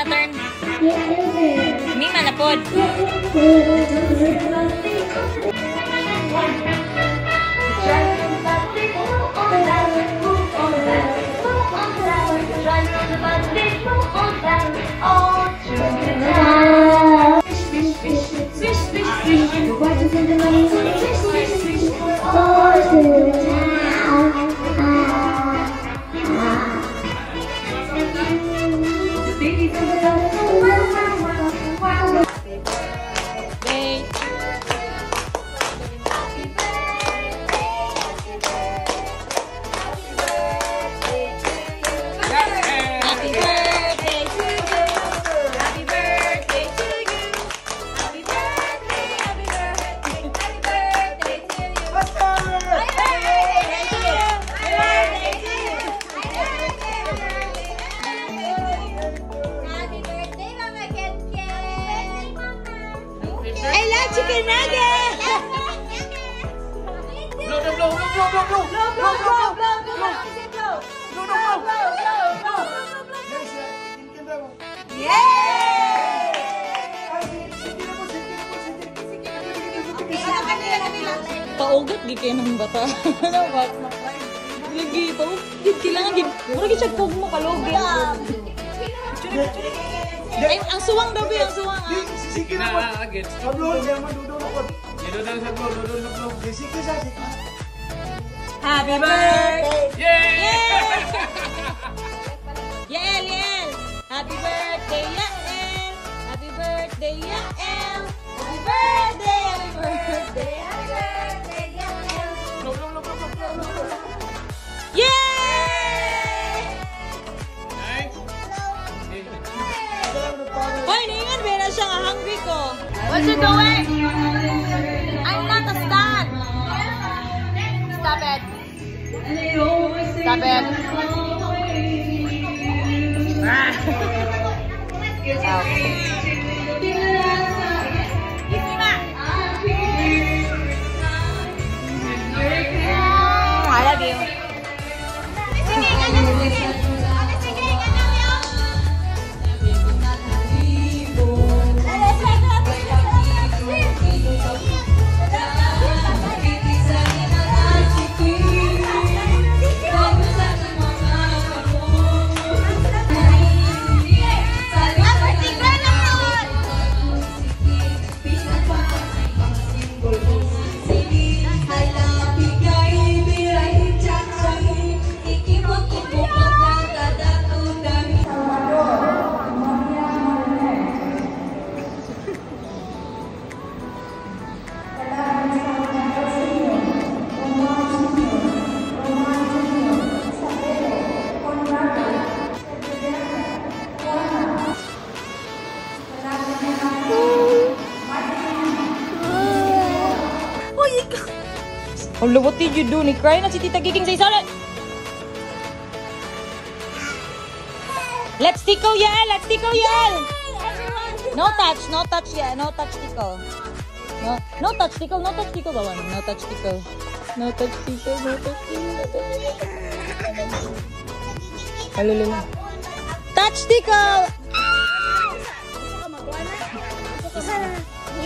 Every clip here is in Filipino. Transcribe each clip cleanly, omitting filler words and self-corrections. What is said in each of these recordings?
turn. Mima na pod. Chicken nugget! Paugat di kayo ng bata. Ano ba? Lagi, paugat. Kailangan din. Mura siya kog mo kalogin. Ay, ang suwang daw ang suwang. Sige na agad. Upload siya madudon ako. Dudon sa upload, dudon sa upload. Sige sa. Happy birthday! Yay! Yael, Yael! Happy birthday, Yael! Happy birthday, Yael! Happy birthday! Happy birthday! Happy birthday, Yael! Yay! Nice. Hoy, naingan ba na siya nga hungry ko? What you doing? I'm not a stand! Stop it! Stop it! Ah! I love you. Oh, what did you do? Ni cry na si Tita Giging sa isa. Let's tickle, Yael! Let's tickle, Yael! No touch, yeah. No touch tickle. No touch tickle, no touch tickle, Bawan. No touch tickle. No touch tickle, no touch tickle. Alulula. Touch tickle!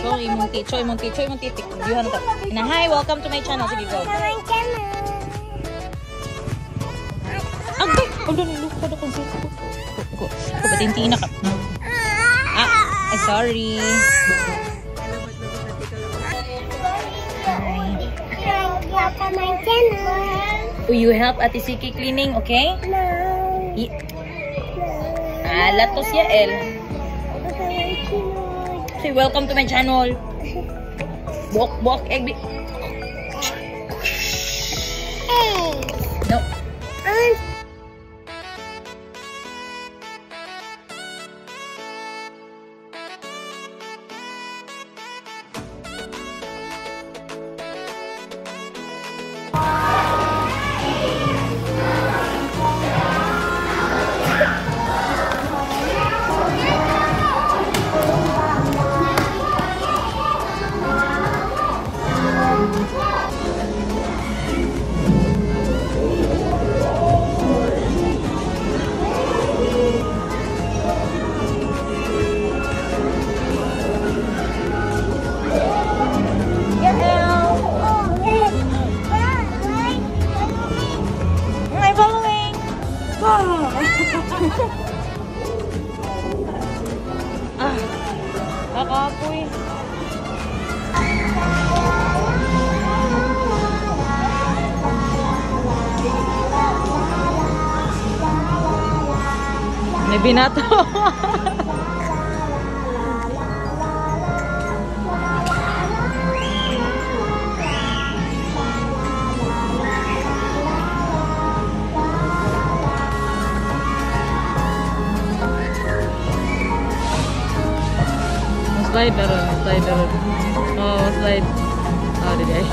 Choy Monty. Yuhan to. Na hi, welcome to my channel. Sige, go. Agay! Hold on, look ko na kung sino. Ko patintina ka. Ay, sorry. Will you help Ate Siki cleaning, okay? No. Latos Yael. Say welcome to my channel. Walk, egg. No. binato. Slide na ron, slide na ron. Oh, slide. Oh, di guys.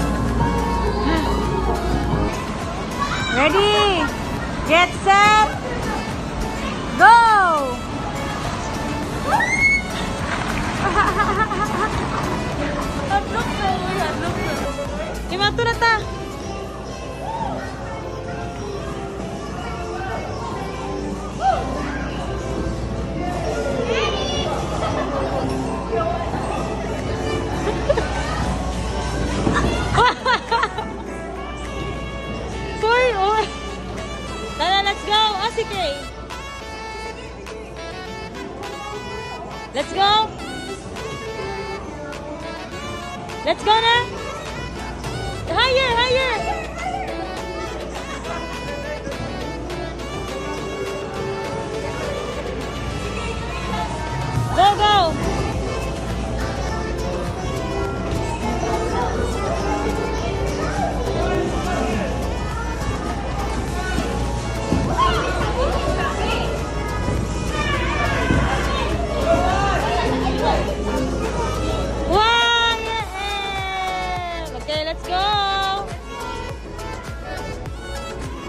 Ready? Get set! Go! Hadlok na, hadlok na. Imato na ta. Let's go, Asike. Let's go. Let's go na. Higher, higher. Go, go.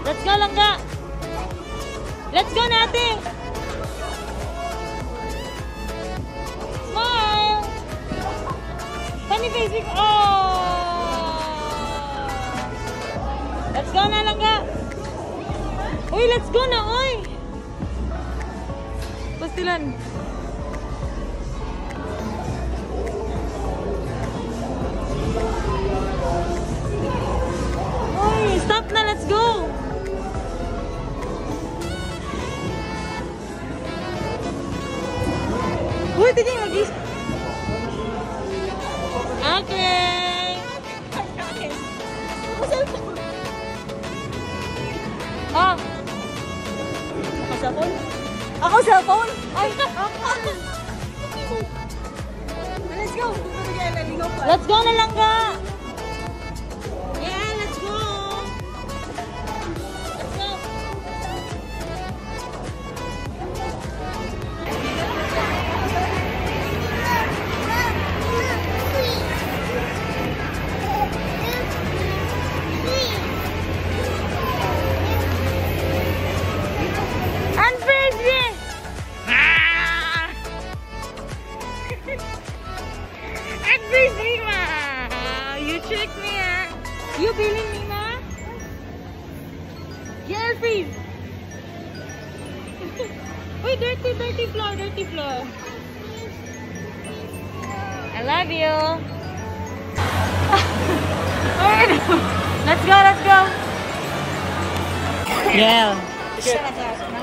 Let's go, Langga. Let's go, Nate. Smile. Funny face. Oh. Let's go na, Langga. Uy, let's go na, uy. Pastilan. Uy, stop na, let's go. Uy, tigil lagi. Okay. Ah. Ako cellphone? Ako cellphone? Ay, let's go. Let's go na lang ka. Yeah, let's go. Let's go. You feeling me, ma? Yeah, freeze. Wait, dirty floor, dirty floor. I love you. Let's go, let's go. Yel.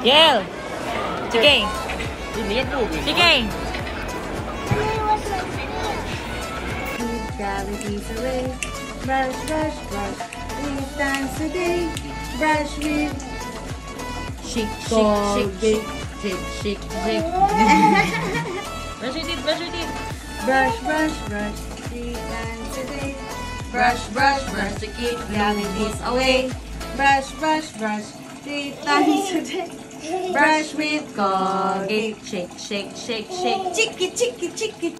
Yel. Sige. Sige. Gravity's away. Brush, brush, brush. 3 times a day. Brush with Shake, shake, shake, shake, shake, shake. Brush your teeth, brush your teeth. brush, brush, brush. 3 times a day. Brush, brush, brush to keep cavities away. Brush, brush, brush. 3 times a day. Brush with Colgate. Shake, shake, shake, shake. Chicky, chicky, chicky.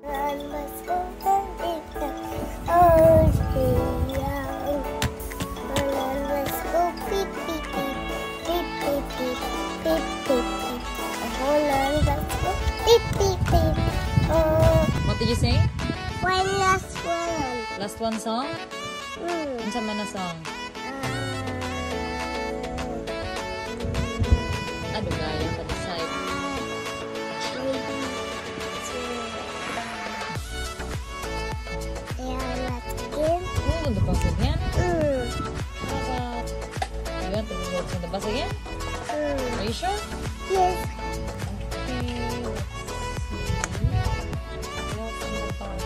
What did you say? One last one. Last one song? Ano sa mana song? Ano gaya pa decide? Oh, the bus again? You want to go to the bus again? Are you sure? Yes. Okay. What's in the bus?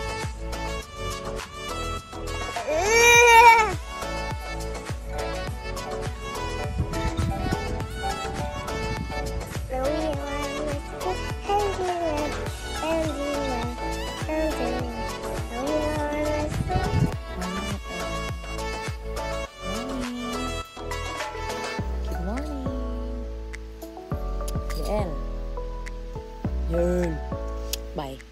Si El. Yun. Bye.